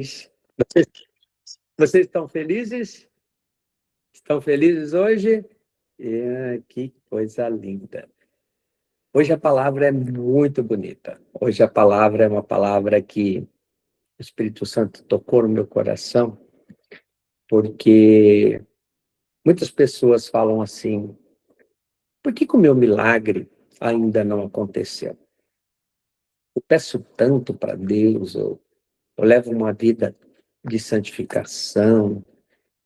Vocês, vocês estão felizes? Estão felizes hoje? Que coisa linda. Hoje a palavra é muito bonita. Hoje a palavra é uma palavra que o Espírito Santo tocou no meu coração, porque muitas pessoas falam assim: por que o meu milagre ainda não aconteceu? Eu peço tanto para Deus, eu levo uma vida de santificação,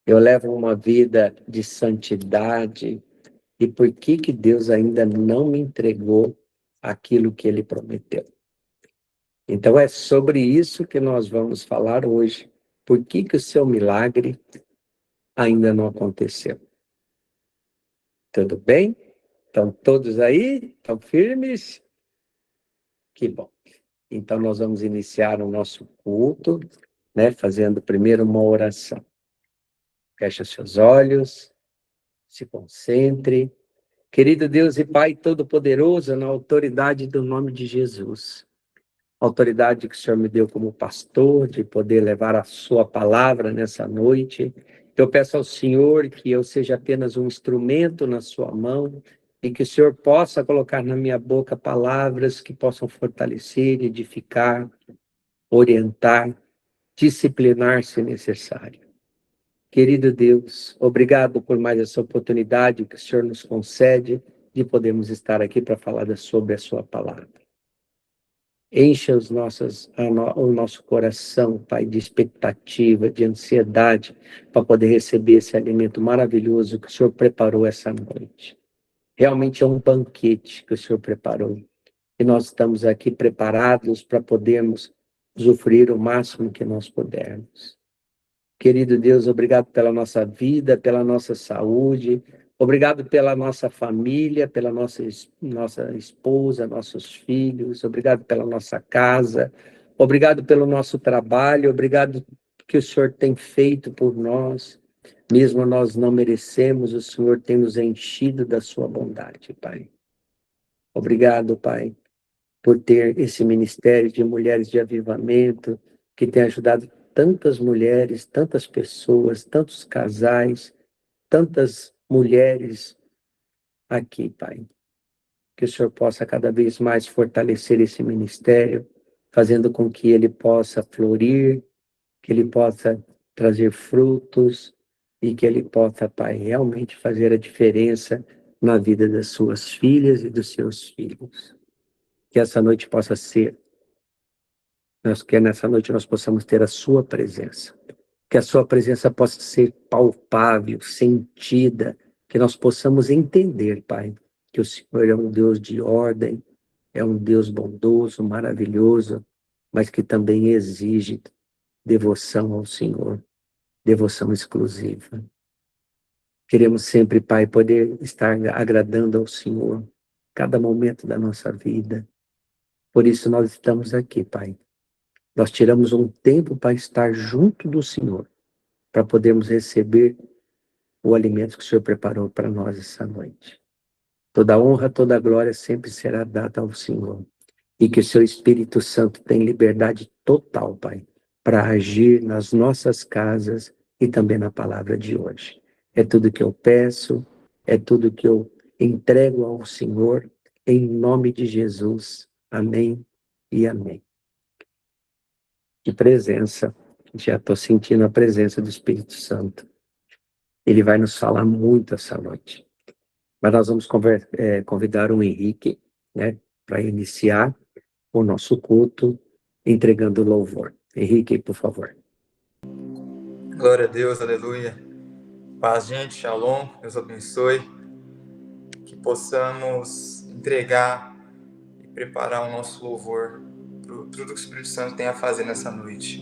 eu levo uma vida de santidade. E por que Deus ainda não me entregou aquilo que ele prometeu? Então é sobre isso que nós vamos falar hoje. Por que o seu milagre ainda não aconteceu? Tudo bem? Estão todos aí? Estão firmes? Que bom. Então nós vamos iniciar o nosso culto, né, fazendo primeiro uma oração. Feche seus olhos, se concentre. Querido Deus e Pai Todo-Poderoso, na autoridade do nome de Jesus, autoridade que o Senhor me deu como pastor, de poder levar a sua palavra nessa noite, eu peço ao Senhor que eu seja apenas um instrumento na sua mão e que o Senhor possa colocar na minha boca palavras que possam fortalecer, edificar, orientar, disciplinar se necessário. Querido Deus, obrigado por mais essa oportunidade que o Senhor nos concede de podermos estar aqui para falar sobre a sua palavra. Encha o nosso coração, Pai, de expectativa, de ansiedade, para poder receber esse alimento maravilhoso que o Senhor preparou essa noite. Realmente é um banquete que o Senhor preparou. E nós estamos aqui preparados para podermos usufruir o máximo que nós pudermos. Querido Deus, obrigado pela nossa vida, pela nossa saúde, obrigado pela nossa família, pela nossa esposa, nossos filhos, obrigado pela nossa casa, obrigado pelo nosso trabalho, obrigado que o Senhor tem feito por nós, mesmo nós não merecemos, o Senhor tem nos enchido da sua bondade, Pai. Obrigado, Pai, por ter esse ministério de mulheres de avivamento, que tem ajudado tantas mulheres, tantas pessoas, tantos casais, tantas mulheres aqui, Pai. Que o Senhor possa cada vez mais fortalecer esse ministério, fazendo com que ele possa florir, que ele possa trazer frutos e que ele possa, Pai, realmente fazer a diferença na vida das suas filhas e dos seus filhos. Que essa noite possa ser que nessa noite nós possamos ter a sua presença. Que a sua presença possa ser palpável, sentida, que nós possamos entender, Pai, que o Senhor é um Deus de ordem, é um Deus bondoso, maravilhoso, mas que também exige devoção ao Senhor, devoção exclusiva. Queremos sempre, Pai, poder estar agradando ao Senhor cada momento da nossa vida. Por isso nós estamos aqui, Pai. Nós tiramos um tempo para estar junto do Senhor, para podermos receber o alimento que o Senhor preparou para nós essa noite. Toda honra, toda glória sempre será dada ao Senhor. E que o seu Espírito Santo tenha liberdade total, Pai, para agir nas nossas casas e também na palavra de hoje. É tudo que eu peço, é tudo que eu entrego ao Senhor, em nome de Jesus. Amém e amém. De presença, já estou sentindo a presença do Espírito Santo. Ele vai nos falar muito essa noite. Mas nós vamos convidar o Henrique, né, para iniciar o nosso culto, entregando louvor. Henrique, por favor. Glória a Deus, aleluia. Paz, gente, shalom, Deus abençoe. Que possamos entregar e preparar o nosso louvor para tudo que o Espírito Santo tem a fazer nessa noite.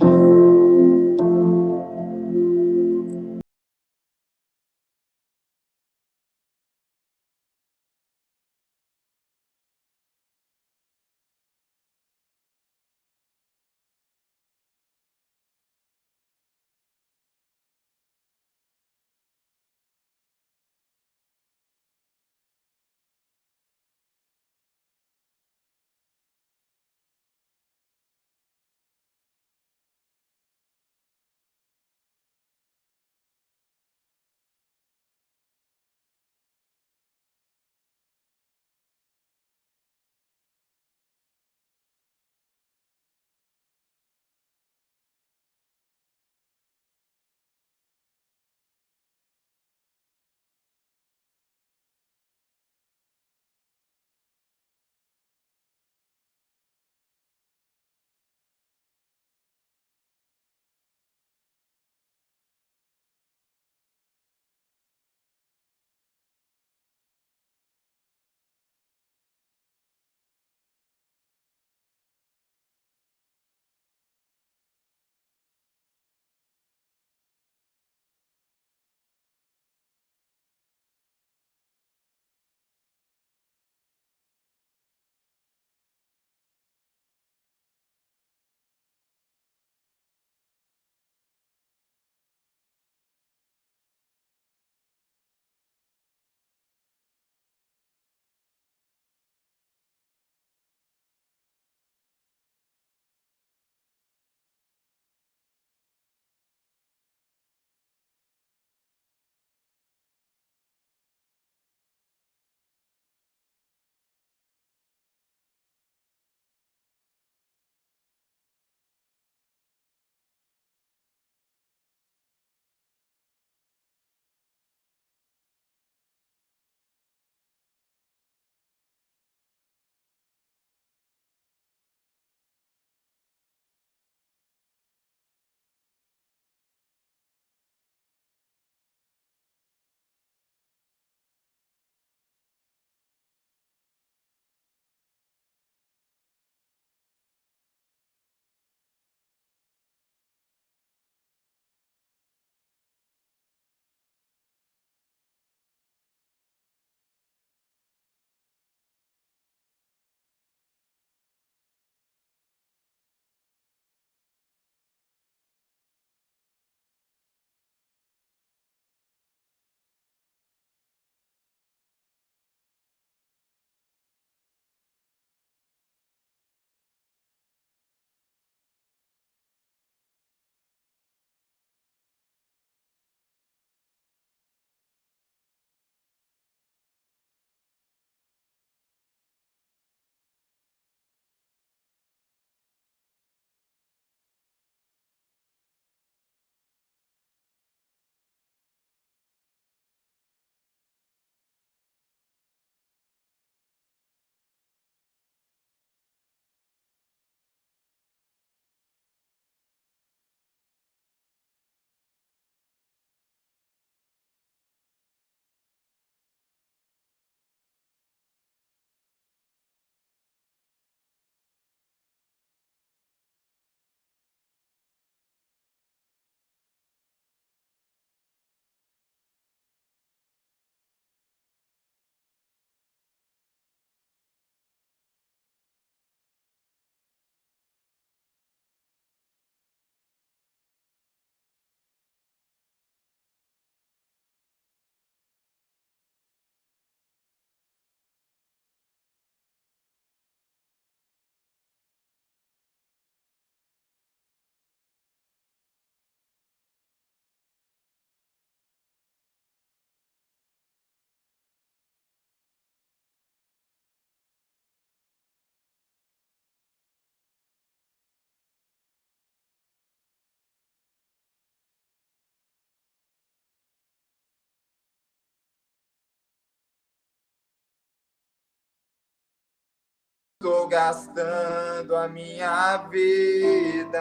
estou gastando a minha vida,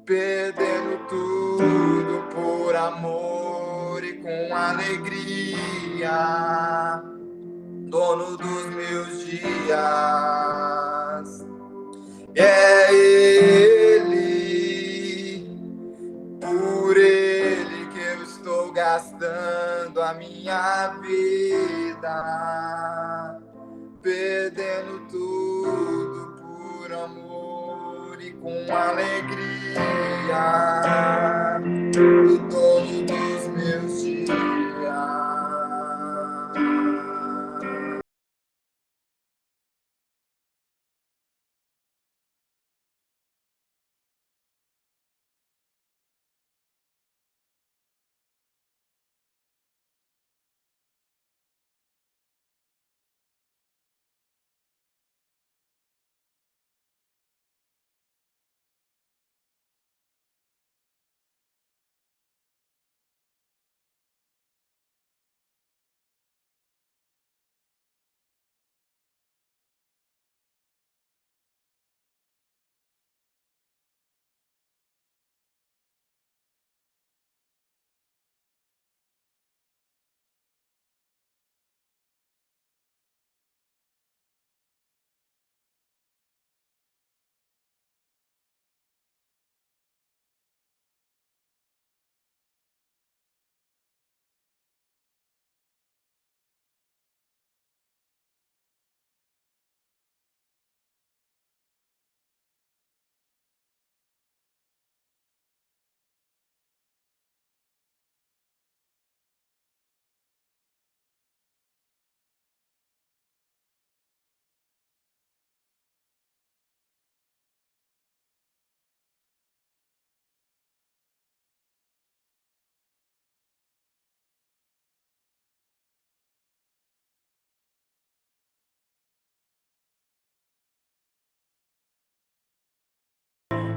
perdendo tudo por amor e com alegria, dono dos meus dias. É Ele, por Ele que eu estou gastando a minha vida, perdendo tudo por amor e com alegria, o dono dos meus dias.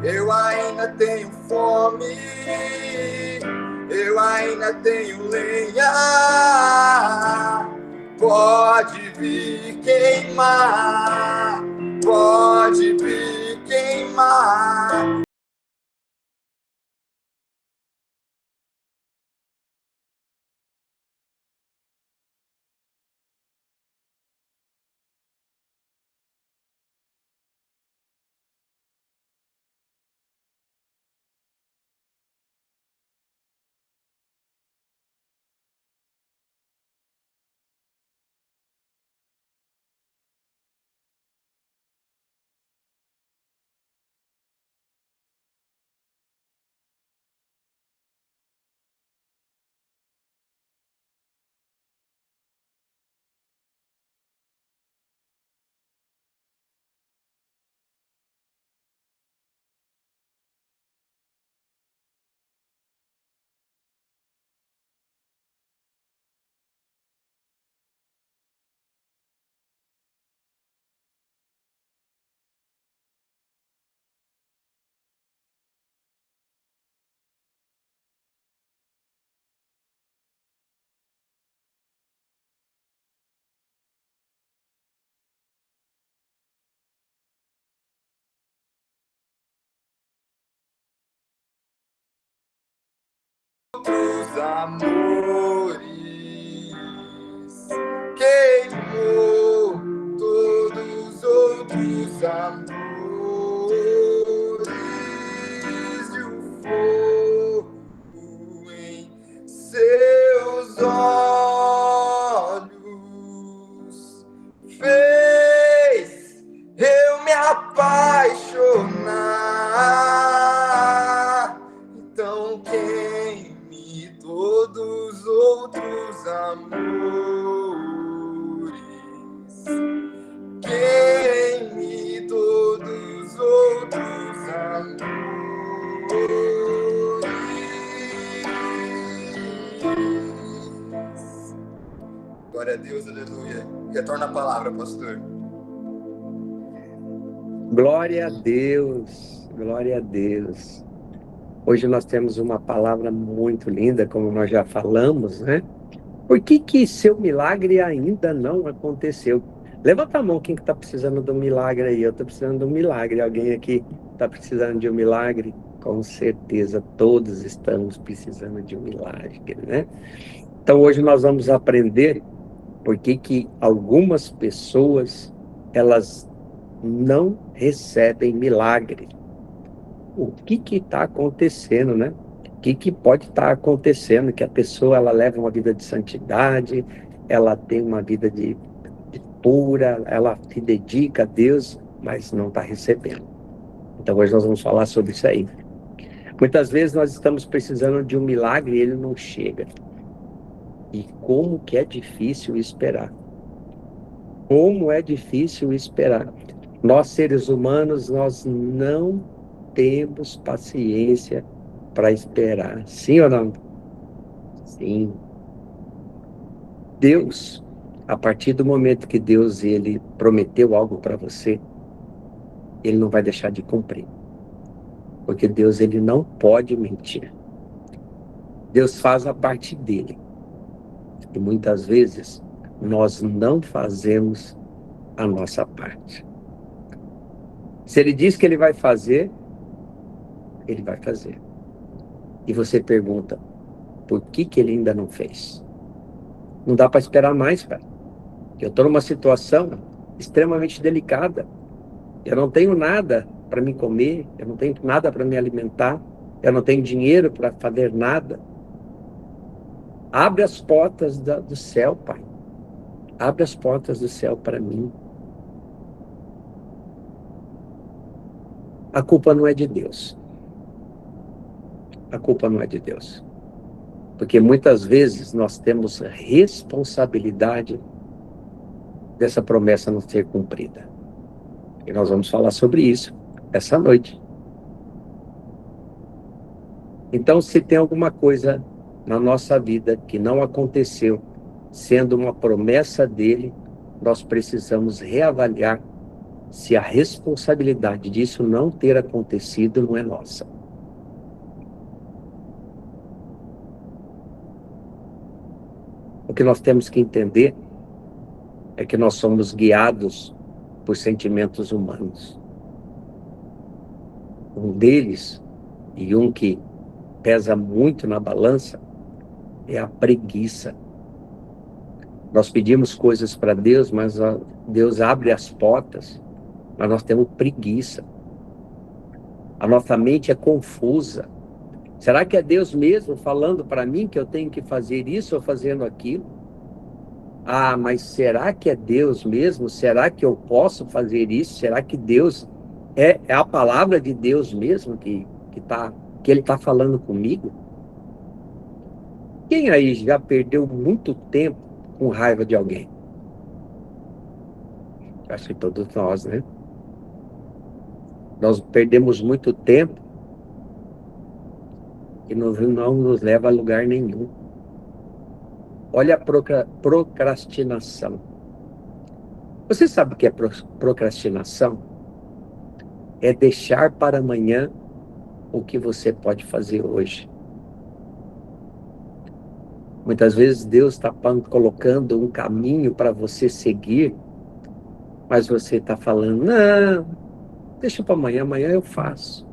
Eu ainda tenho fome, eu ainda tenho lenha, pode vir queimar, pode vir queimar. Outros amores, queimou todos os outros amores, e o fogo em seus olhos fez eu me apaixonar. Então queime todos os outros amores, queime todos os outros amores. Glória a Deus, aleluia. Retorna a palavra, pastor. Glória a Deus, glória a Deus. Hoje nós temos uma palavra muito linda, como nós já falamos, né? Por que seu milagre ainda não aconteceu? Levanta a mão quem que está precisando de um milagre aí. Eu estou precisando de um milagre. Alguém aqui está precisando de um milagre? Com certeza, todos estamos precisando de um milagre, né? Então, hoje nós vamos aprender por que algumas pessoas, elas não recebem milagre. O que está acontecendo, né? O que pode estar acontecendo? Que a pessoa, ela leva uma vida de santidade, ela tem uma vida de pura, ela se dedica a Deus, mas não está recebendo. Então hoje nós vamos falar sobre isso aí. Muitas vezes nós estamos precisando de um milagre e ele não chega. E como que é difícil esperar. Como é difícil esperar. Nós, seres humanos, nós não temos paciência para esperar. Sim ou não? Sim. Deus, a partir do momento que Deus ele prometeu algo para você, ele não vai deixar de cumprir. Porque Deus ele não pode mentir. Deus faz a parte dele. E muitas vezes nós não fazemos a nossa parte. Se ele diz que ele vai fazer, ele vai fazer. E você pergunta, por que ele ainda não fez? Não dá para esperar mais, cara. Eu estou numa situação extremamente delicada. Eu não tenho nada para me comer, eu não tenho nada para me alimentar, eu não tenho dinheiro para fazer nada. Abre as portas do céu, Pai. Abre as portas do céu para mim. A culpa não é de Deus. A culpa não é de Deus. Porque muitas vezes nós temos responsabilidade dessa promessa não ser cumprida. E nós vamos falar sobre isso essa noite. Então, se tem alguma coisa na nossa vida que não aconteceu, sendo uma promessa dele, nós precisamos reavaliar se a responsabilidade disso não ter acontecido não é nossa. O que nós temos que entender é que nós somos guiados por sentimentos humanos. Um deles, e um que pesa muito na balança, é a preguiça. Nós pedimos coisas para Deus, mas Deus abre as portas, mas nós temos preguiça. A nossa mente é confusa. Será que é Deus mesmo falando para mim que eu tenho que fazer isso ou fazendo aquilo? Ah, mas será que é Deus mesmo? Será que eu posso fazer isso? Será que Deus é a palavra de Deus mesmo que ele está falando comigo? Quem aí já perdeu muito tempo com raiva de alguém? Acho que todos nós, né? Nós perdemos muito tempo que não nos leva a lugar nenhum. Olha a procrastinação. Você sabe o que é procrastinação? É deixar para amanhã o que você pode fazer hoje. Muitas vezes Deus está colocando um caminho para você seguir, mas você está falando, não, deixa para amanhã, amanhã eu faço.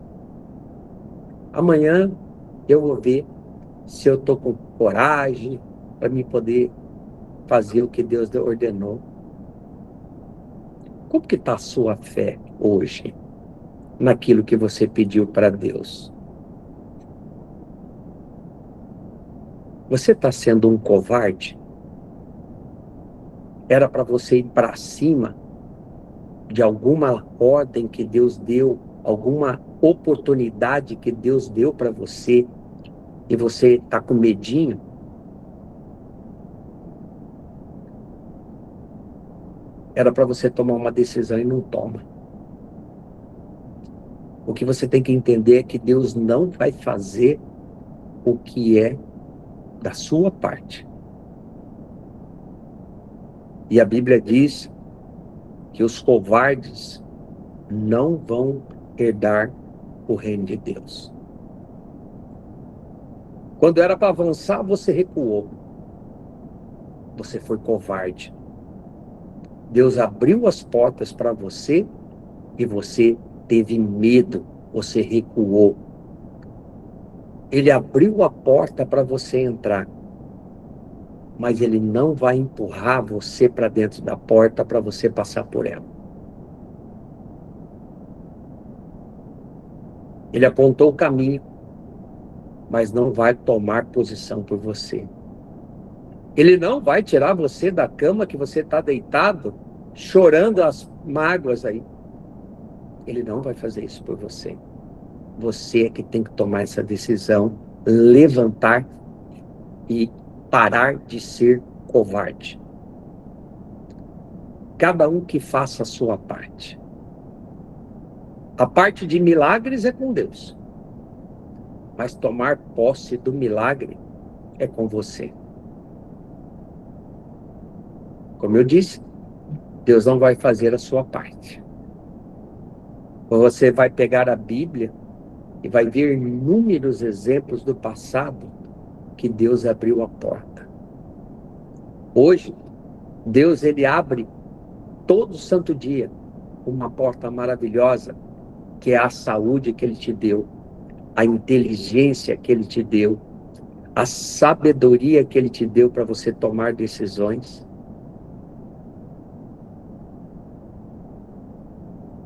Amanhã eu vou ver se eu estou com coragem para me poder fazer o que Deus ordenou. Como que está a sua fé hoje naquilo que você pediu para Deus? Você está sendo um covarde? Era para você ir para cima de alguma ordem que Deus deu, alguma oportunidade que Deus deu para você, e você está com medinho? Era para você tomar uma decisão e não toma. O que você tem que entender é que Deus não vai fazer o que é da sua parte. E a Bíblia diz que os covardes não vão herdar o reino de Deus. Quando era para avançar, você recuou. Você foi covarde. Deus abriu as portas para você e você teve medo, você recuou. Ele abriu a porta para você entrar, mas ele não vai empurrar você para dentro da porta para você passar por ela. Ele apontou o caminho, mas não vai tomar posição por você. Ele não vai tirar você da cama que você está deitado, chorando as mágoas aí. Ele não vai fazer isso por você. Você é que tem que tomar essa decisão, levantar e parar de ser covarde. Cada um que faça a sua parte. A parte de milagres é com Deus. Mas tomar posse do milagre é com você. Como eu disse, Deus não vai fazer a sua parte. Você vai pegar a Bíblia e vai ver inúmeros exemplos do passado que Deus abriu a porta. Hoje, Deus ele abre todo santo dia uma porta maravilhosa, que é a saúde que Ele te deu, a inteligência que Ele te deu, a sabedoria que Ele te deu para você tomar decisões.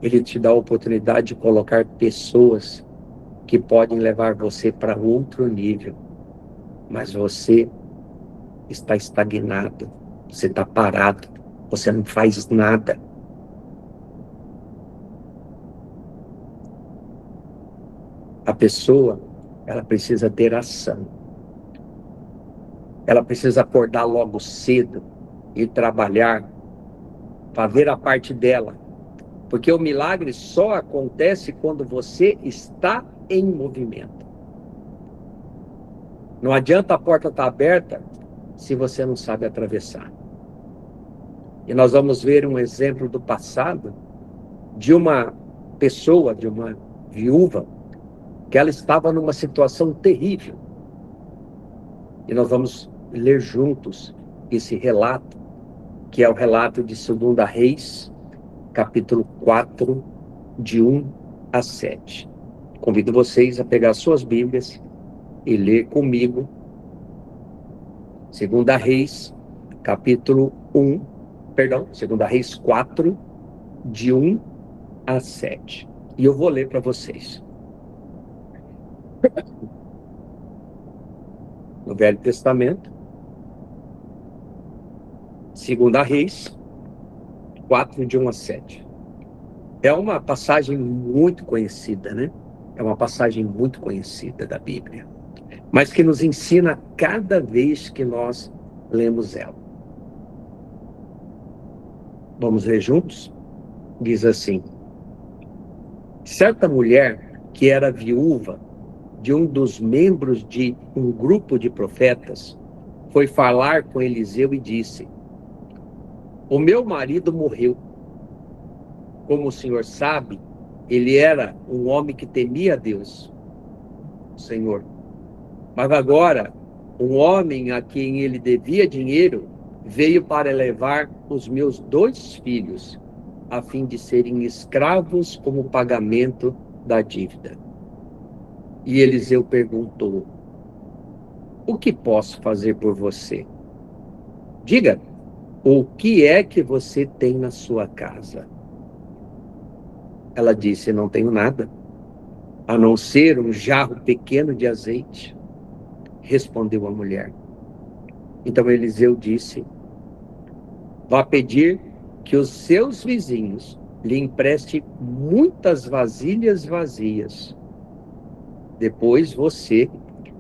Ele te dá a oportunidade de colocar pessoas que podem levar você para outro nível, mas você está estagnado, você está parado, você não faz nada. A pessoa, ela precisa ter ação. Ela precisa acordar logo cedo e trabalhar, fazer a parte dela. Porque o milagre só acontece quando você está em movimento. Não adianta a porta estar aberta se você não sabe atravessar. E nós vamos ver um exemplo do passado de uma pessoa, de uma viúva, que ela estava numa situação terrível. E nós vamos ler juntos esse relato, que é o relato de 2 Reis, capítulo 4, de 1 a 7. Convido vocês a pegar suas Bíblias e ler comigo 2 Reis, capítulo 2 Reis 4, de 1 a 7. E eu vou ler para vocês. No Velho Testamento, 2 Reis 4, de 1 a 7. É uma passagem muito conhecida, né? É uma passagem muito conhecida da Bíblia, mas que nos ensina cada vez que nós lemos ela. Vamos ler juntos? Diz assim: certa mulher que era viúva de um dos membros de um grupo de profetas foi falar com Eliseu e disse: o meu marido morreu. Como o senhor sabe, ele era um homem que temia a Deus, o Senhor. Mas agora, um homem a quem ele devia dinheiro veio para levar os meus 2 filhos, a fim de serem escravos como pagamento da dívida. E Eliseu perguntou: o que posso fazer por você? Diga, o que é que você tem na sua casa? Ela disse: não tenho nada, a não ser um jarro pequeno de azeite. Respondeu a mulher. Então Eliseu disse: vá pedir que os seus vizinhos lhe empreste muitas vasilhas vazias. Depois você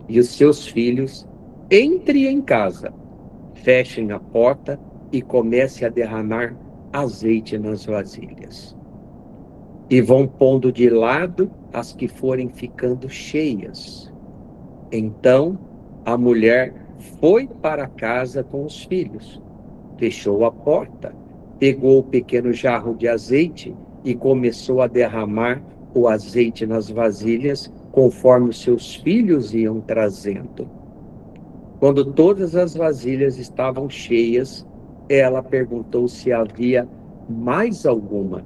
e os seus filhos entrem em casa, fechem a porta e comece a derramar azeite nas vasilhas. E vão pondo de lado as que forem ficando cheias. Então a mulher foi para casa com os filhos, fechou a porta, pegou o pequeno jarro de azeite e começou a derramar o azeite nas vasilhas, conforme os seus filhos iam trazendo. Quando todas as vasilhas estavam cheias, Ela perguntou se havia mais alguma.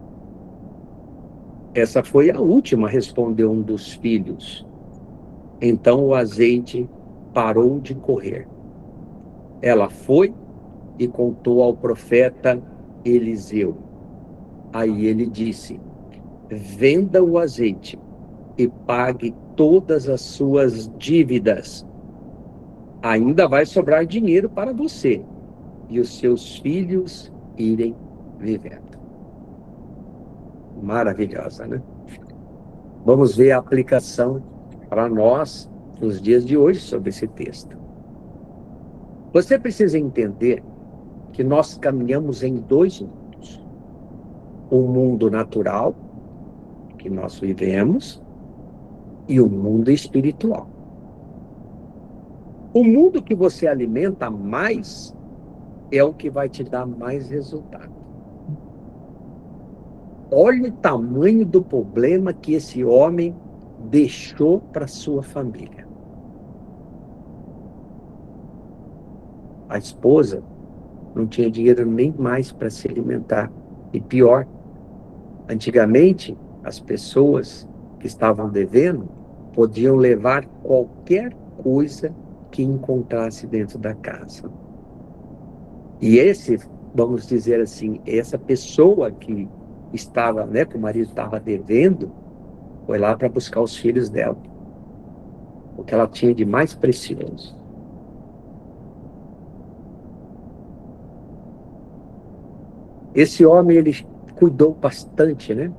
Essa foi a última, respondeu um dos filhos. Então o azeite parou de correr. Ela foi e contou ao profeta Eliseu. Aí ele disse: venda o azeite e pague todas as suas dívidas. Ainda vai sobrar dinheiro para você e os seus filhos irem vivendo. Maravilhosa, né? Vamos ver a aplicação para nós nos dias de hoje sobre esse texto. Você precisa entender que nós caminhamos em dois mundos. O mundo natural, que nós vivemos, e o mundo espiritual. O mundo que você alimenta mais é o que vai te dar mais resultado. Olha o tamanho do problema que esse homem deixou para sua família. A esposa não tinha dinheiro nem mais para se alimentar. E pior, antigamente, as pessoas que estavam devendo podiam levar qualquer coisa que encontrasse dentro da casa. E esse, vamos dizer assim, essa pessoa que estava, né, que o marido estava devendo, foi lá para buscar os filhos dela, o que ela tinha de mais precioso. Esse homem, ele cuidou bastante, né?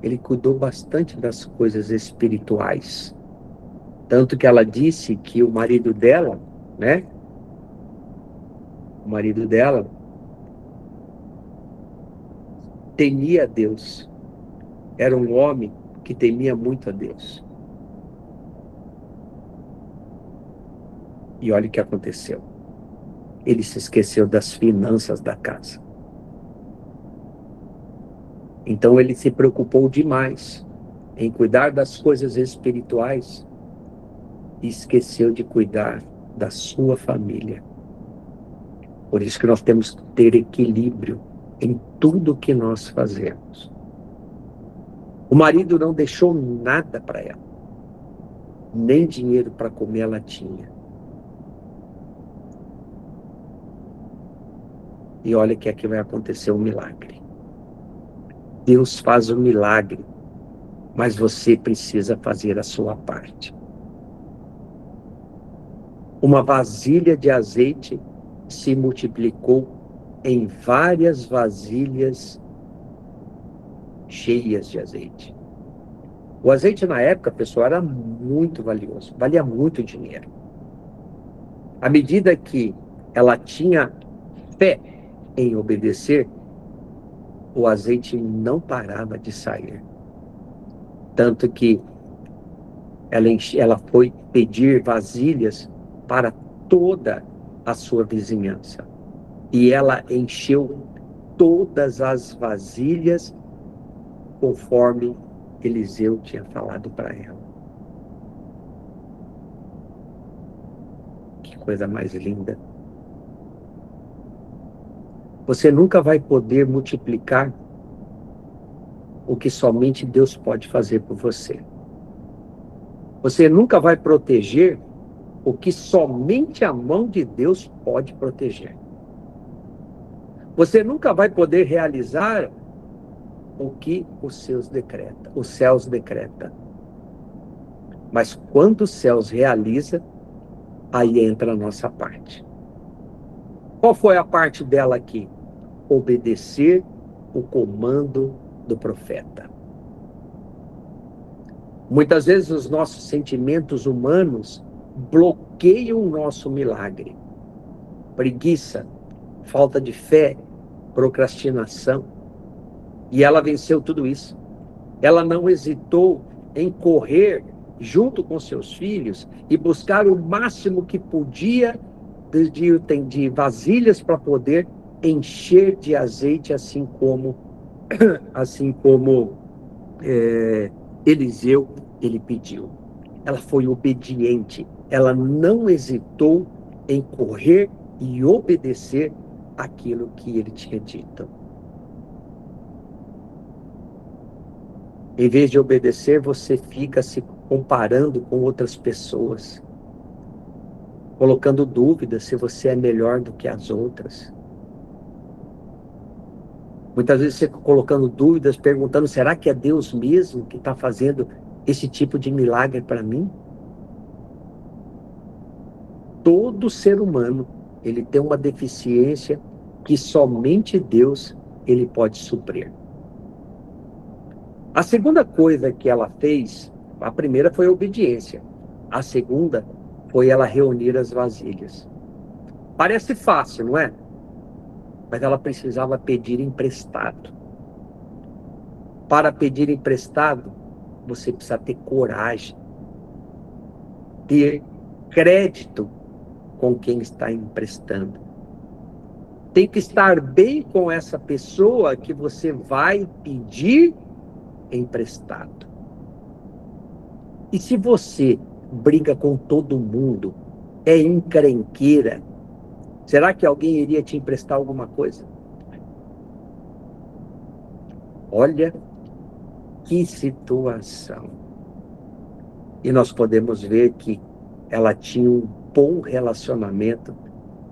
Ele cuidou bastante das coisas espirituais. Tanto que ela disse que o marido dela, né? O marido dela temia a Deus. Era um homem que temia muito a Deus. E olha o que aconteceu. Ele se esqueceu das finanças da casa. Então ele se preocupou demais em cuidar das coisas espirituais e esqueceu de cuidar da sua família. Por isso que nós temos que ter equilíbrio em tudo que nós fazemos. O marido não deixou nada para ela. Nem dinheiro para comer ela tinha. E olha que aqui vai acontecer um milagre. Deus faz um milagre, mas você precisa fazer a sua parte. Uma vasilha de azeite se multiplicou em várias vasilhas cheias de azeite. O azeite na época, pessoal, era muito valioso, valia muito dinheiro. À medida que ela tinha fé em obedecer, o azeite não parava de sair. Tanto que ela foi pedir vasilhas para toda a sua vizinhança. E ela encheu todas as vasilhas conforme Eliseu tinha falado para ela. Que coisa mais linda. Você nunca vai poder multiplicar o que somente Deus pode fazer por você. Você nunca vai proteger o que somente a mão de Deus pode proteger. Você nunca vai poder realizar o que os céus decretam. Mas quando os céus realizam, aí entra a nossa parte. Qual foi a parte dela aqui? Obedecer o comando do profeta. Muitas vezes os nossos sentimentos humanos bloqueiam o nosso milagre. Preguiça, falta de fé, procrastinação. E ela venceu tudo isso. Ela não hesitou em correr junto com seus filhos e buscar o máximo que podia de vasilhas para poder encher de azeite, assim como Eliseu ele pediu. Ela foi obediente. Ela não hesitou em correr e obedecer aquilo que ele tinha dito. Em vez de obedecer, você fica se comparando com outras pessoas, colocando dúvidas se você é melhor do que as outras. Muitas vezes você fica colocando dúvidas, perguntando, será que é Deus mesmo que está fazendo esse tipo de milagre para mim? Todo ser humano, ele tem uma deficiência que somente Deus, ele pode suprir. A segunda coisa que ela fez, a primeira foi a obediência. A segunda foi ela reunir as vasilhas. Parece fácil, não é? Mas ela precisava pedir emprestado. Para pedir emprestado, você precisa ter coragem, ter crédito com quem está emprestando. Tem que estar bem com essa pessoa que você vai pedir emprestado. E se você briga com todo mundo, é encrenqueira, será que alguém iria te emprestar alguma coisa? Olha que situação. E nós podemos ver que ela tinha um bom relacionamento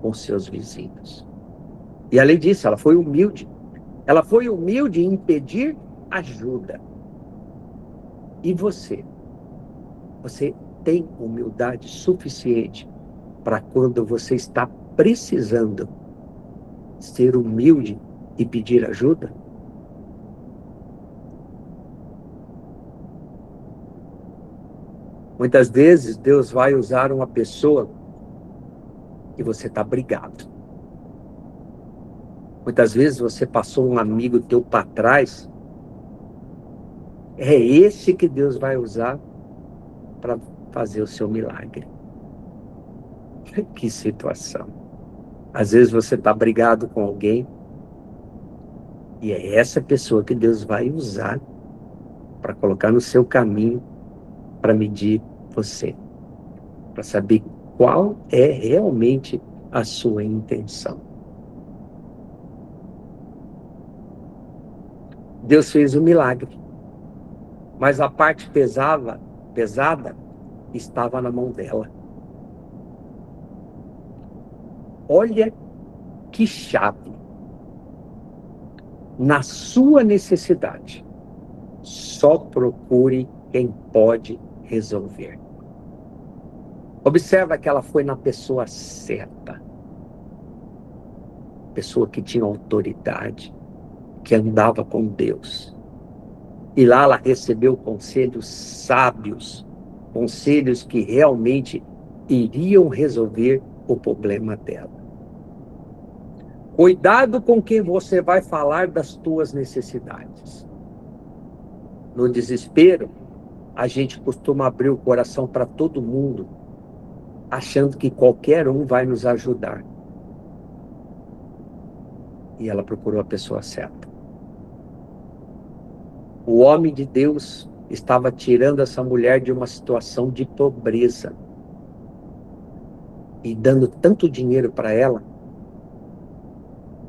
com seus vizinhos. E além disso, ela foi humilde. Ela foi humilde em pedir ajuda. E você? Você tem humildade suficiente para quando você está precisando ser humilde e pedir ajuda? Muitas vezes Deus vai usar uma pessoa e você está brigado. Muitas vezes você passou um amigo teu para trás. É esse que Deus vai usar para fazer o seu milagre. Que situação. Às vezes você está brigado com alguém e é essa pessoa que Deus vai usar para colocar no seu caminho, para medir você, para saber qual é realmente a sua intenção. Deus fez um milagre, mas a parte pesada estava na mão dela. Olha que chave. Na sua necessidade, só procure quem pode resolver. Observa que ela foi na pessoa certa. Pessoa que tinha autoridade, que andava com Deus. E lá ela recebeu conselhos sábios, conselhos que realmente iriam resolver o problema dela. Cuidado com quem você vai falar das tuas necessidades. No desespero, a gente costuma abrir o coração para todo mundo, achando que qualquer um vai nos ajudar. E ela procurou a pessoa certa. O homem de Deus estava tirando essa mulher de uma situação de pobreza e dando tanto dinheiro para ela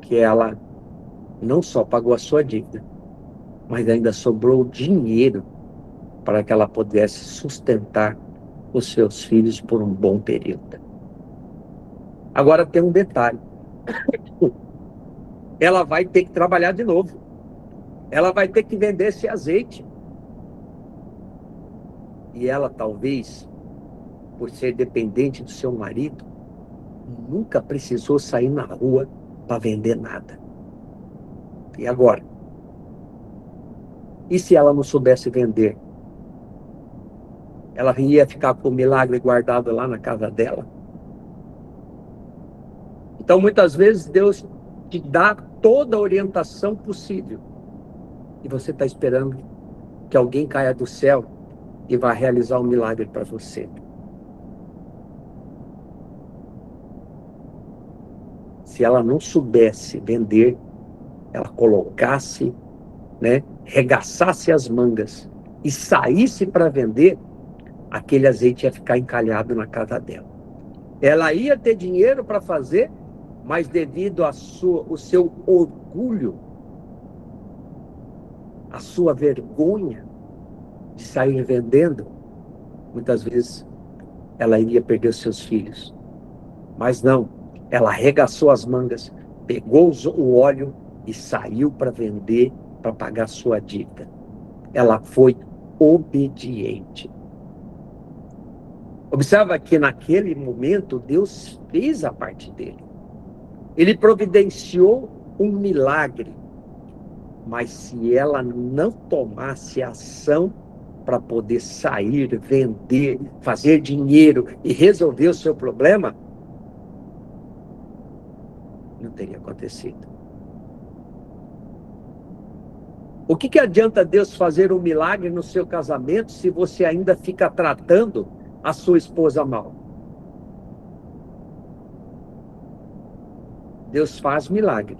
que ela não só pagou a sua dívida, mas ainda sobrou dinheiro para que ela pudesse sustentar os seus filhos por um bom período. Agora tem um detalhe. Ela vai ter que trabalhar de novo. Ela vai ter que vender esse azeite. E ela talvez, por ser dependente do seu marido, nunca precisou sair na rua para vender nada. E agora? E se ela não soubesse vender? Ela ia ficar com o milagre guardado lá na casa dela? Então, muitas vezes, Deus te dá toda a orientação possível. E você está esperando que alguém caia do céu e vá realizar um milagre para você. Se ela não soubesse vender, ela colocasse, regaçasse as mangas e saísse para vender, aquele azeite ia ficar encalhado na casa dela. Ela ia ter dinheiro para fazer mas devido o seu orgulho, a sua vergonha de sair vendendo, muitas vezes ela iria perder os seus filhos. Mas não, ela arregaçou as mangas, pegou o óleo e saiu para vender, para pagar sua dívida. Ela foi obediente. Observa que naquele momento Deus fez a parte dele. Ele providenciou um milagre. Mas se ela não tomasse ação para poder sair, vender, fazer dinheiro e resolver o seu problema, não teria acontecido. O que adianta Deus fazer um milagre no seu casamento se você ainda fica tratando a sua esposa mal? Deus faz milagre,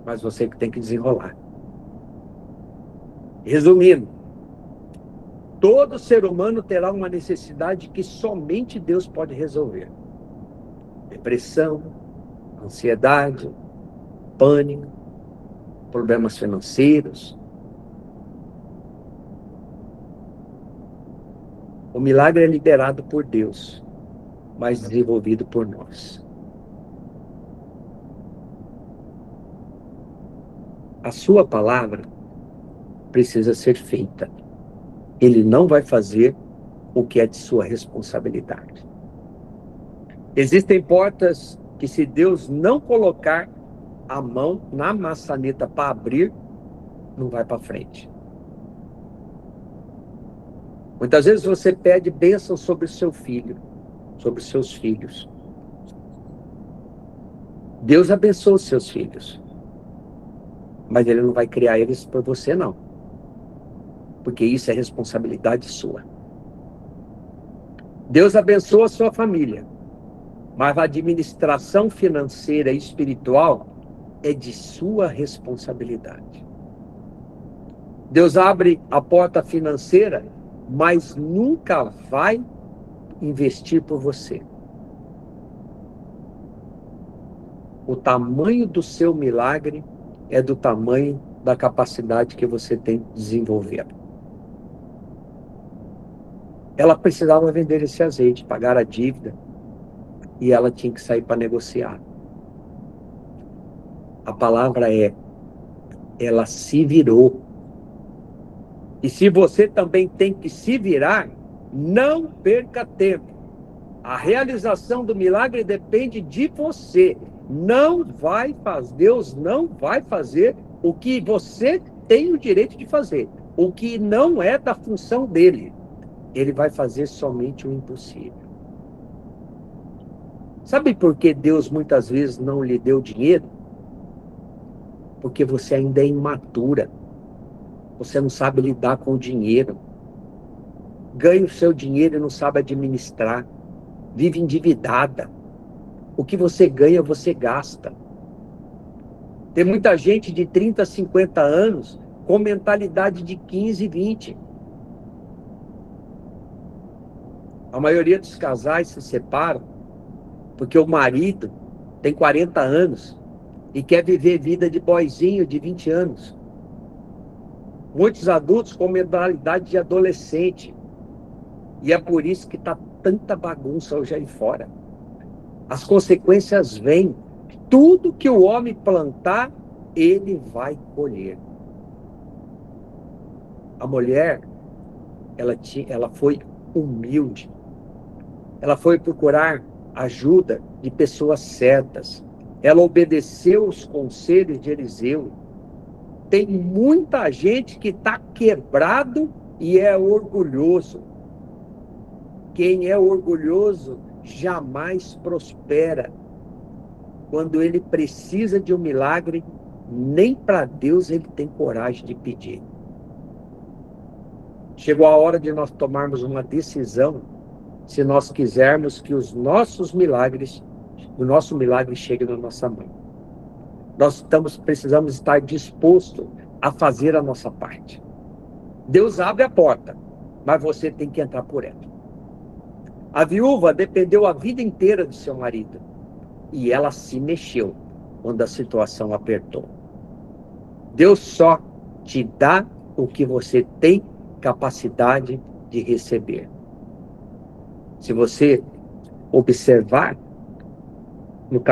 mas você que tem que desenrolar. Resumindo, todo ser humano terá uma necessidade que somente Deus pode resolver. Depressão, ansiedade, pânico, problemas financeiros. O milagre é liberado por Deus, mas desenvolvido por nós. A sua palavra precisa ser feita. Ele não vai fazer o que é de sua responsabilidade. Existem portas que, se Deus não colocar a mão na maçaneta para abrir, não vai para frente. Muitas vezes você pede bênção sobre o seu filho, sobre os seus filhos. Deus abençoa os seus filhos, mas Ele não vai criar eles por você, não. Porque isso é responsabilidade sua. Deus abençoa a sua família, mas a administração financeira e espiritual é de sua responsabilidade. Deus abre a porta financeira, mas nunca vai investir por você. O tamanho do seu milagre é do tamanho da capacidade que você tem de desenvolver. Ela precisava vender esse azeite, pagar a dívida, e ela tinha que sair para negociar. A palavra é, ela se virou. E se você também tem que se virar, não perca tempo. A realização do milagre depende de você. Deus não vai fazer o que você tem o direito de fazer. O que não é da função dele. Ele vai fazer somente o impossível. Sabe por que Deus muitas vezes não lhe deu dinheiro? Porque você ainda é imatura. Você não sabe lidar com o dinheiro. Ganha o seu dinheiro e não sabe administrar. Vive endividada. O que você ganha, você gasta. Tem muita gente de 30, 50 anos com mentalidade de 15, 20. A maioria dos casais se separam porque o marido tem 40 anos e quer viver vida de boyzinho de 20 anos. Muitos adultos com mentalidade de adolescente. E é por isso que está tanta bagunça hoje aí fora. As consequências vêm. Tudo que o homem plantar, ele vai colher. A mulher, ela foi humilde. Ela foi procurar ajuda de pessoas certas. Ela obedeceu os conselhos de Eliseu. Tem muita gente que está quebrado e é orgulhoso. Quem é orgulhoso jamais prospera. Quando ele precisa de um milagre, nem para Deus ele tem coragem de pedir. Chegou a hora de nós tomarmos uma decisão, se nós quisermos que o nosso milagre chegue na nossa mão. Nós precisamos estar dispostos a fazer a nossa parte. Deus abre a porta, mas você tem que entrar por ela. A viúva dependeu a vida inteira do seu marido. e ela se mexeu quando a situação apertou. Deus só te dá o que você tem capacidade de receber. Se você observar no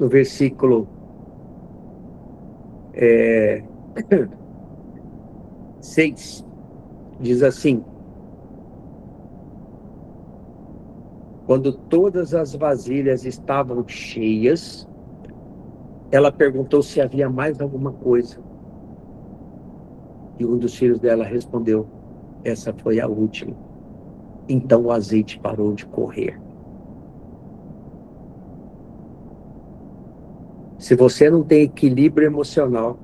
versículo 6, diz assim: quando todas as vasilhas estavam cheias, ela perguntou se havia mais alguma coisa. E um dos filhos dela respondeu: essa foi a última. Então o azeite parou de correr. Se você não tem equilíbrio emocional,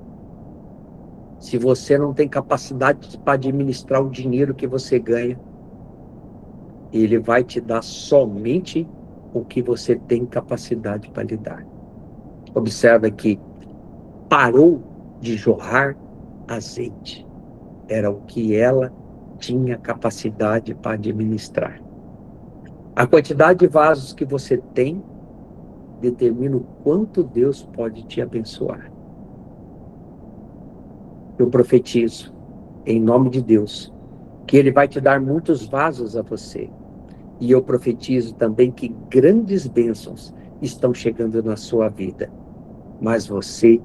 se você não tem capacidade para administrar o dinheiro que você ganha, ele vai te dar somente o que você tem capacidade para lhe dar. Observa que parou de jorrar azeite. Era o que ela tinha capacidade para administrar. A quantidade de vasos que você tem determina o quanto Deus pode te abençoar. Eu profetizo, em nome de Deus, que Ele vai te dar muitos vasos a você. E eu profetizo também que grandes bênçãos estão chegando na sua vida. Mas você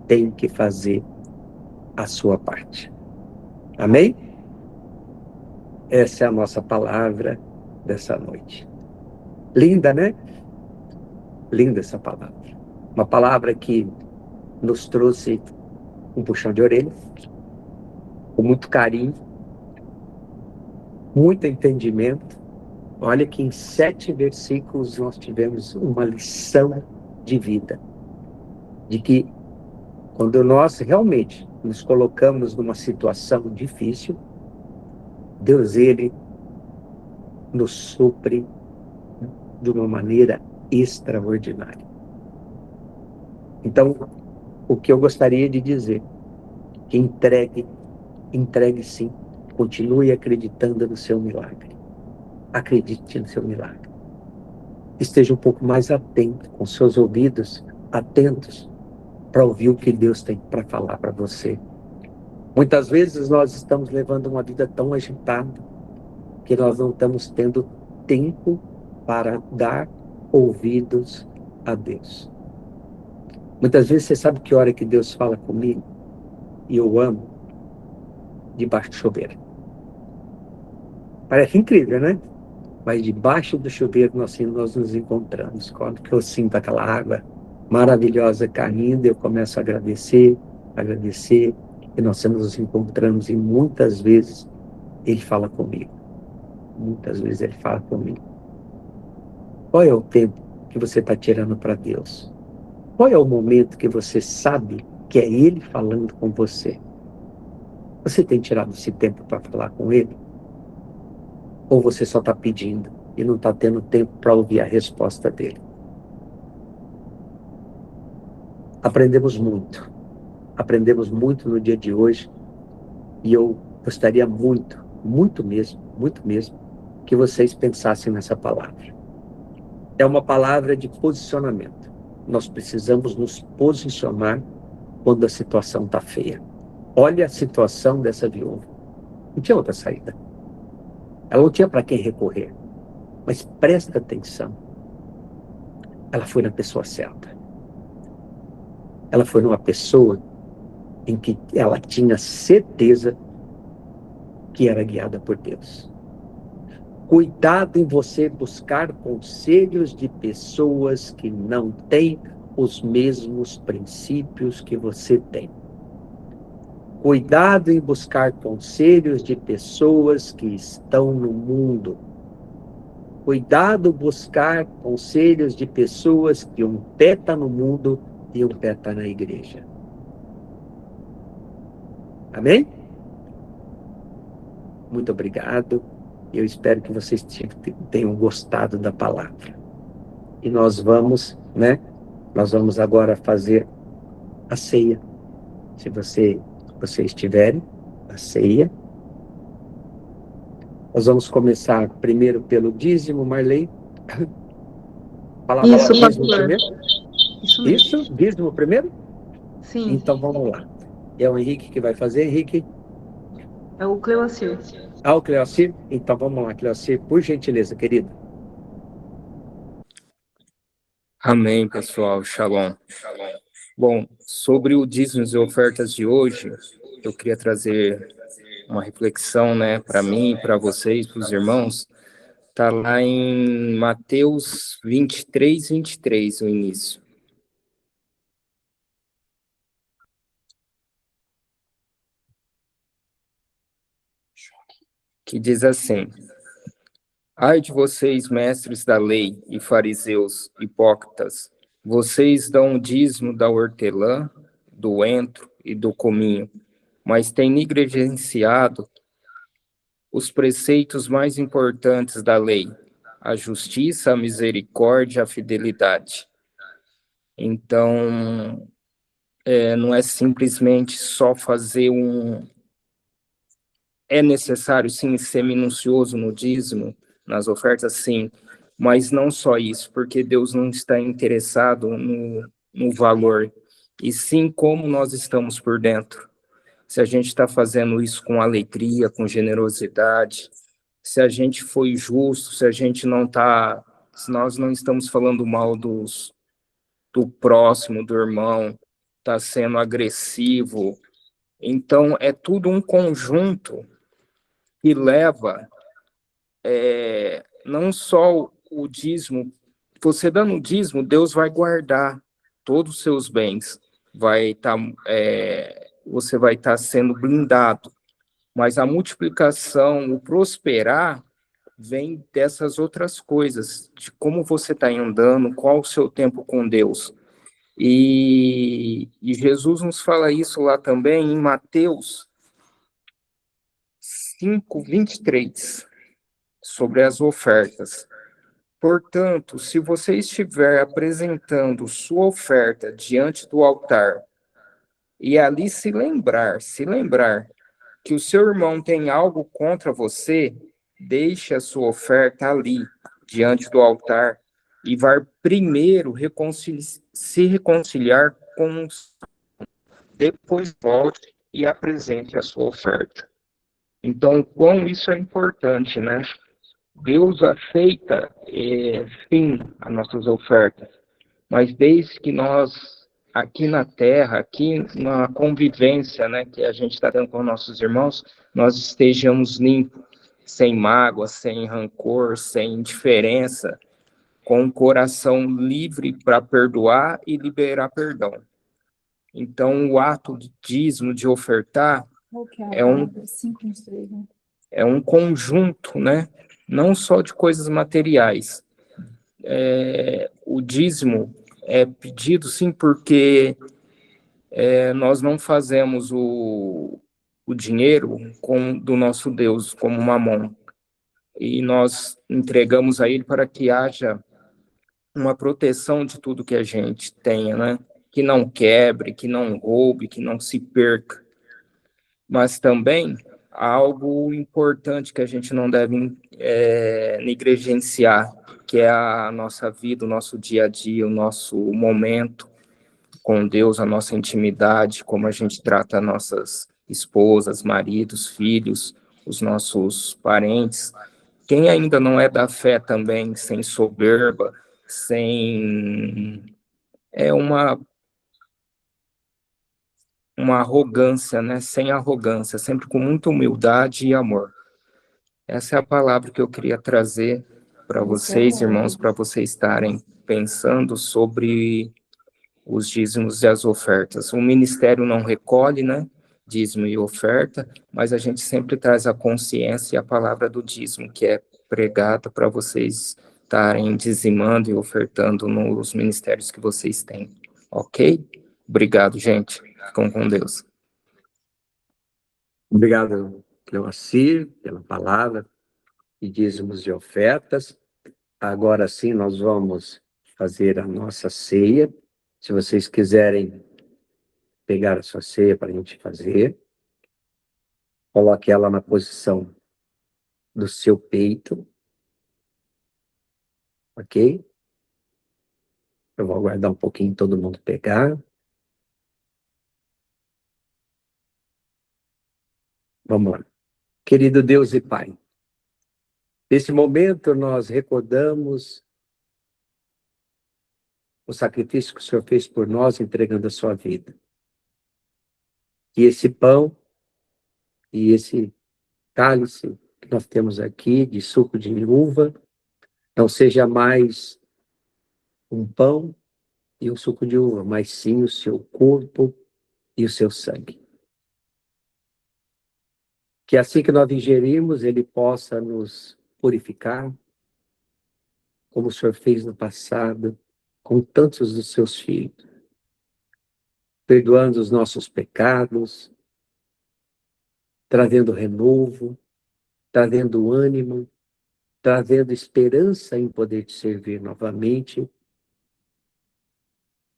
tem que fazer a sua parte. Amém? Essa é a nossa palavra dessa noite. Linda, né? Linda essa palavra. Uma palavra que nos trouxe um puxão de orelha, com muito carinho, muito entendimento. Olha que em 7 versículos nós tivemos uma lição de vida. De que quando nós realmente nos colocamos numa situação difícil, Deus, Ele nos supre de uma maneira extraordinária. Então, o que eu gostaria de dizer, que entregue sim, continue acreditando no seu milagre. Acredite no seu milagre. Esteja um pouco mais atento, com seus ouvidos atentos, para ouvir o que Deus tem para falar para você. Muitas vezes nós estamos levando uma vida tão agitada que nós não estamos tendo tempo para dar ouvidos a Deus. Muitas vezes você sabe que hora que Deus fala comigo, e eu amo, debaixo do chuveiro. Parece incrível, né? Mas debaixo do chuveiro nós nos encontramos. Quando que eu sinto aquela água maravilhosa caindo, eu começo a agradecer, e nós nos encontramos, e muitas vezes Ele fala comigo. Muitas vezes Ele fala comigo. Qual é o tempo que você está tirando para Deus? Qual é o momento que você sabe que é Ele falando com você? Você tem tirado esse tempo para falar com Ele? Ou você só está pedindo e não está tendo tempo para ouvir a resposta dele? Aprendemos muito no dia de hoje, e eu gostaria muito mesmo, que vocês pensassem nessa palavra. É uma palavra de posicionamento. Nós precisamos nos posicionar quando a situação está feia. Olha a situação dessa viúva. Não tinha outra saída. Ela não tinha para quem recorrer. Mas presta atenção. Ela foi na pessoa certa. Ela foi numa pessoa em que ela tinha certeza que era guiada por Deus. Cuidado em você buscar conselhos de pessoas que não têm os mesmos princípios que você tem. Cuidado em buscar conselhos de pessoas que estão no mundo. Cuidado buscar conselhos de pessoas que um pé está no mundo e um pé está na igreja. Amém? Muito obrigado. Eu espero que vocês tenham gostado da palavra. E nós vamos agora fazer a ceia. Se vocês tiverem a ceia. Nós vamos começar primeiro pelo dízimo, Marley. Palavra Isso, dízimo pastor. primeiro? Isso mesmo. Isso? Dízimo primeiro? Sim. Então vamos lá. É o Henrique que vai fazer, Henrique? É o Cleocir. Ah, o Cleocir? Então vamos lá, Cleocir, por gentileza, querido. Amém, pessoal. Shalom. Bom, sobre o dízimos e ofertas de hoje, eu queria trazer uma reflexão, né, para mim, para vocês, para os irmãos. Está lá em Mateus 23, o início. Que diz assim: Ai de vocês, mestres da lei e fariseus hipócritas, vocês dão o dízimo da hortelã, do entro e do cominho, mas têm negligenciado os preceitos mais importantes da lei: a justiça, a misericórdia, a fidelidade. Então, não é simplesmente só fazer um. É necessário, sim, ser minucioso no dízimo, nas ofertas, sim, mas não só isso, porque Deus não está interessado no valor, e sim como nós estamos por dentro. Se a gente está fazendo isso com alegria, com generosidade, se a gente foi justo, se a gente não está, se nós não estamos falando mal do próximo, do irmão, está sendo agressivo. Então, é tudo um conjunto que leva não só o dízimo, você dando o dízimo, Deus vai guardar todos os seus bens, vai estar, você vai estar sendo blindado, mas a multiplicação, o prosperar, vem dessas outras coisas, de como você está andando, qual o seu tempo com Deus. E Jesus nos fala isso lá também em Mateus 5:23, sobre as ofertas. Portanto, se você estiver apresentando sua oferta diante do altar e ali se lembrar que o seu irmão tem algo contra você, deixe a sua oferta ali, diante do altar, e vá primeiro se reconciliar com os. Depois volte e apresente a sua oferta. Então, como isso é importante, né? Deus aceita, sim, as nossas ofertas, mas desde que nós, aqui na terra, aqui na convivência, né, que a gente está tendo com nossos irmãos, nós estejamos limpos, sem mágoa, sem rancor, sem indiferença, com o coração livre para perdoar e liberar perdão. Então, o ato de dízimo, de ofertar, é um conjunto, né? Não só de coisas materiais. O dízimo é pedido, sim, porque nós não fazemos o dinheiro do nosso Deus como mamon. E nós entregamos a Ele para que haja uma proteção de tudo que a gente tenha, né? Que não quebre, que não roube, que não se perca. Mas também há algo importante que a gente não deve negligenciar, que é a nossa vida, o nosso dia a dia, o nosso momento com Deus, a nossa intimidade, como a gente trata nossas esposas, maridos, filhos, os nossos parentes. Quem ainda não é da fé também, sem soberba, sem uma arrogância, né? Sem arrogância, sempre com muita humildade e amor. Essa é a palavra que eu queria trazer para vocês, irmãos, para vocês estarem pensando sobre os dízimos e as ofertas. O ministério não recolhe, né? Dízimo e oferta, mas a gente sempre traz a consciência e a palavra do dízimo, que é pregada para vocês estarem dizimando e ofertando nos ministérios que vocês têm. Ok? Obrigado, gente. Ficam com Deus. Obrigado, Cleocir, pela palavra e dízimos e ofertas. Agora sim, nós vamos fazer a nossa ceia. Se vocês quiserem pegar a sua ceia para a gente fazer, coloque ela na posição do seu peito, ok? Eu vou aguardar um pouquinho todo mundo pegar. Vamos lá. Querido Deus e Pai, nesse momento nós recordamos o sacrifício que o Senhor fez por nós, entregando a sua vida. E esse pão e esse cálice que nós temos aqui de suco de uva não seja mais um pão e um suco de uva, mas sim o seu corpo e o seu sangue. Que assim que nós ingerimos, ele possa nos purificar, como o Senhor fez no passado, com tantos dos seus filhos, perdoando os nossos pecados, trazendo renovo, trazendo ânimo, trazendo esperança em poder te servir novamente,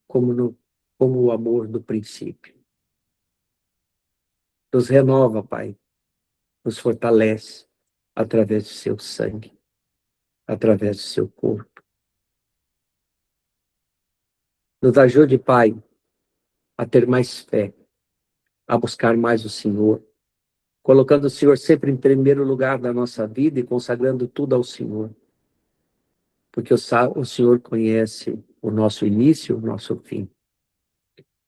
como o amor do princípio. Nos renova, Pai, nos fortalece através do seu sangue, através do seu corpo. Nos ajude, Pai, a ter mais fé, a buscar mais o Senhor, colocando o Senhor sempre em primeiro lugar da nossa vida e consagrando tudo ao Senhor. Porque o Senhor conhece o nosso início, o nosso fim.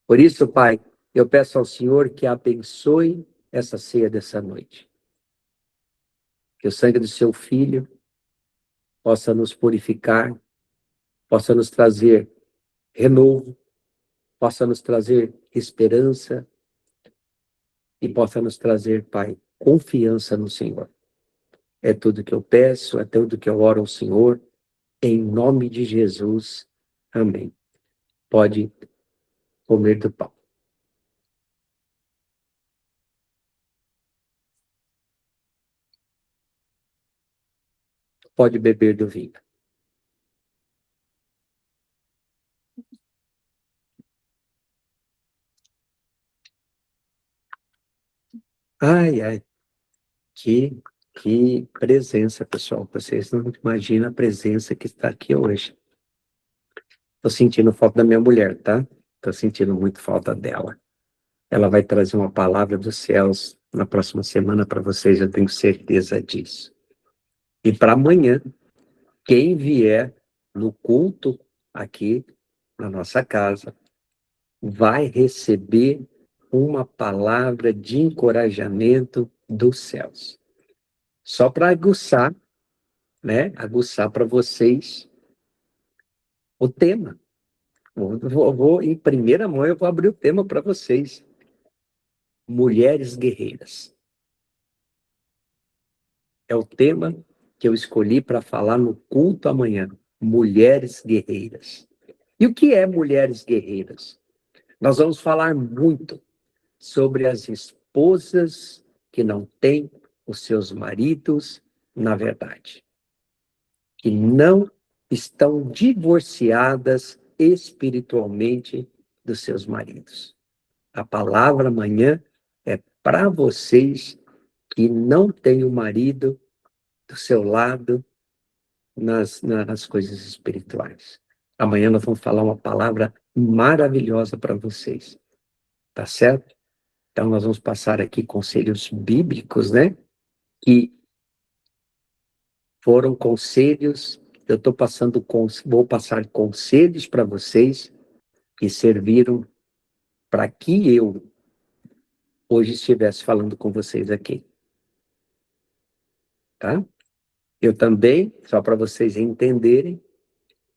Por isso, Pai, eu peço ao Senhor que abençoe essa ceia dessa noite. Que o sangue do seu Filho possa nos purificar, possa nos trazer renovo, possa nos trazer esperança e possa nos trazer, Pai, confiança no Senhor. É tudo que eu peço, é tudo que eu oro ao Senhor, em nome de Jesus. Amém. Pode comer do pão. Pode beber do vinho. Ai, ai, que presença, pessoal. Vocês não imaginam a presença que está aqui hoje. Estou sentindo falta da minha mulher, tá? Estou sentindo muito falta dela. Ela vai trazer uma palavra dos céus na próxima semana para vocês, eu tenho certeza disso. E para amanhã, quem vier no culto aqui na nossa casa, vai receber uma palavra de encorajamento dos céus. Só para aguçar, né? Aguçar para vocês o tema. Em primeira mão, eu vou abrir o tema para vocês. Mulheres guerreiras. É o tema que eu escolhi para falar no culto amanhã. Mulheres guerreiras. E o que é mulheres guerreiras? Nós vamos falar muito sobre as esposas que não têm os seus maridos na verdade. Que não estão divorciadas espiritualmente dos seus maridos. A palavra amanhã é para vocês que não têm o marido do seu lado nas coisas espirituais. Amanhã nós vamos falar uma palavra maravilhosa para vocês. Tá certo? Então nós vamos passar aqui conselhos bíblicos, né? Que foram conselhos, vou passar conselhos para vocês que serviram para que eu hoje estivesse falando com vocês aqui. Tá? Eu também, só para vocês entenderem,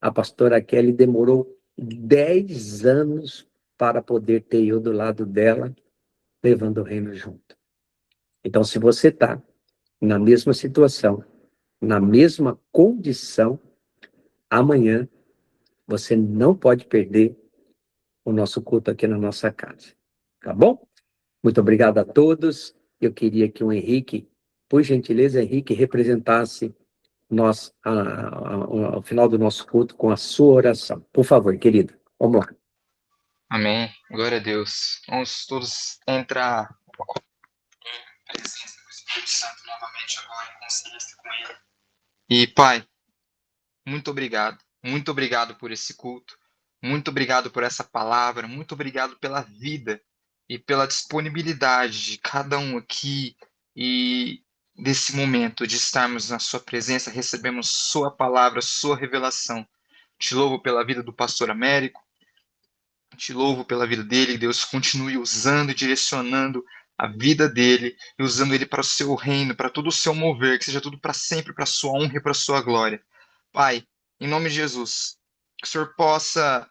a pastora Kelly demorou 10 anos para poder ter eu do lado dela, levando o reino junto. Então, se você está na mesma situação, na mesma condição, amanhã você não pode perder o nosso culto aqui na nossa casa. Tá bom? Muito obrigado a todos. Eu queria que o Henrique, por gentileza, Henrique, representasse nós ao final do nosso culto com a sua oração. Por favor, querido. Vamos lá. Amém. Glória a Deus. Vamos todos entrar em presença do Espírito Santo novamente agora, em consciência com Ele. E, Pai, muito obrigado. Muito obrigado por esse culto. Muito obrigado por essa palavra, muito obrigado pela vida e pela disponibilidade de cada um aqui e desse momento de estarmos na sua presença, recebemos sua palavra, sua revelação. Te louvo pela vida do pastor Américo, te louvo pela vida dele, Deus continue usando e direcionando a vida dele e usando ele para o seu reino, para todo o seu mover, que seja tudo para sempre, para a sua honra e para a sua glória. Pai, em nome de Jesus, que o Senhor possa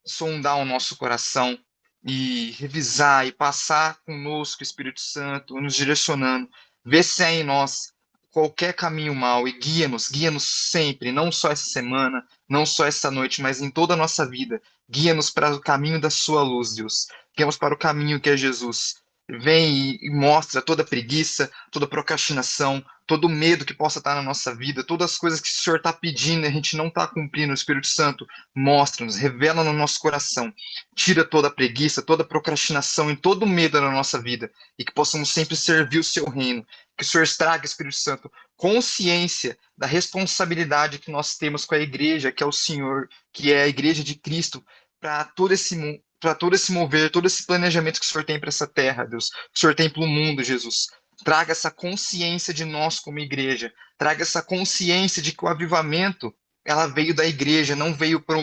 sondar o nosso coração e revisar e passar conosco o Espírito Santo, nos direcionando, ver se há em nós qualquer caminho mau e guia-nos sempre, não só essa semana, não só essa noite, mas em toda a nossa vida. Guia-nos para o caminho da sua luz, Deus. Guia-nos para o caminho que é Jesus. Vem e mostra toda preguiça, toda procrastinação, todo medo que possa estar na nossa vida, todas as coisas que o Senhor está pedindo e a gente não está cumprindo, o Espírito Santo mostra-nos, revela no nosso coração, tira toda a preguiça, toda a procrastinação e todo o medo da nossa vida e que possamos sempre servir o seu reino. Que o Senhor estrague, Espírito Santo, consciência da responsabilidade que nós temos com a igreja, que é o Senhor, que é a igreja de Cristo, para todo esse mundo. Para todo esse mover, todo esse planejamento que o Senhor tem para essa terra, Deus, que o Senhor tem para o mundo, Jesus. Traga essa consciência de nós como igreja, traga essa consciência de que o avivamento ela veio da igreja, não veio para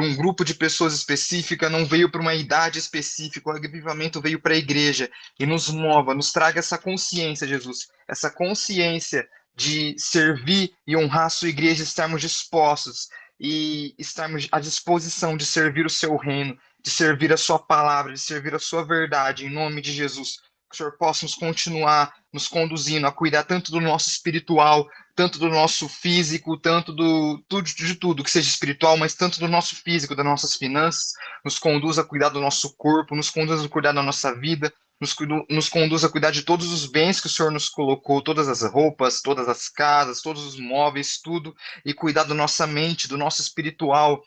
um grupo de pessoas específica, não veio para uma idade específica, o avivamento veio para a igreja e nos mova, nos traga essa consciência, Jesus, essa consciência de servir e honrar a sua igreja, estarmos dispostos e estarmos à disposição de servir o seu reino, de servir a sua palavra, de servir a sua verdade, em nome de Jesus. Que o Senhor possa nos continuar nos conduzindo a cuidar tanto do nosso espiritual, tanto do nosso físico, tanto de tudo que seja espiritual, mas tanto do nosso físico, das nossas finanças, nos conduz a cuidar do nosso corpo, nos conduz a cuidar da nossa vida, nos conduz a cuidar de todos os bens que o Senhor nos colocou, todas as roupas, todas as casas, todos os móveis, tudo, e cuidar da nossa mente, do nosso espiritual,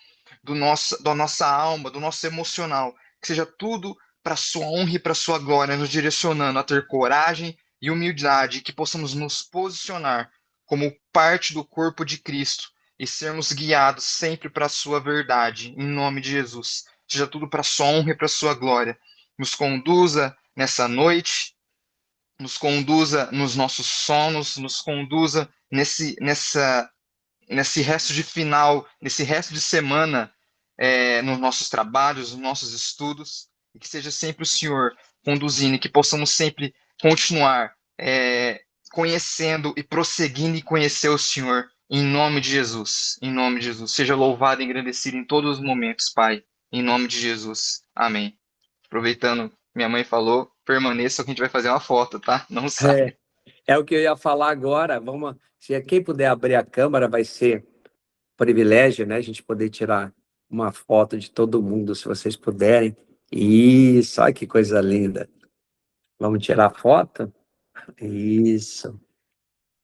da nossa alma, do nosso emocional, que seja tudo para a sua honra e para a sua glória, nos direcionando a ter coragem e humildade, que possamos nos posicionar como parte do corpo de Cristo e sermos guiados sempre para a sua verdade, em nome de Jesus. Seja tudo para a sua honra e para a sua glória. Nos conduza nessa noite, nos conduza nos nossos sonos, nos conduza nesse resto de final, nesse resto de semana, nos nossos trabalhos, nos nossos estudos, e que seja sempre o Senhor conduzindo, e que possamos sempre continuar conhecendo e prosseguindo e conhecer o Senhor, em nome de Jesus, em nome de Jesus. Seja louvado e engrandecido em todos os momentos, Pai, em nome de Jesus. Amém. Aproveitando, minha mãe falou, permaneça que a gente vai fazer uma foto, tá? Não sai. É o que eu ia falar agora. Se quem puder abrir a câmera, vai ser privilégio, né? A gente poder tirar uma foto de todo mundo, se vocês puderem. Isso, olha que coisa linda. Vamos tirar a foto? Isso,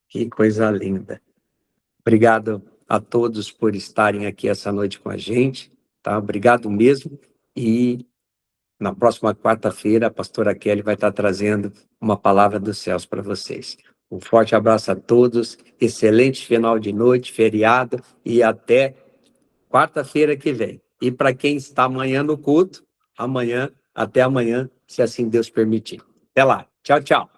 que coisa linda. Obrigado a todos por estarem aqui essa noite com a gente, tá? Obrigado mesmo. E na próxima quarta-feira, a pastora Kelly vai estar trazendo uma palavra dos céus para vocês. Um forte abraço a todos, excelente final de noite, feriado, e até quarta-feira que vem. E para quem está amanhã no culto, até amanhã, se assim Deus permitir. Até lá. Tchau, tchau.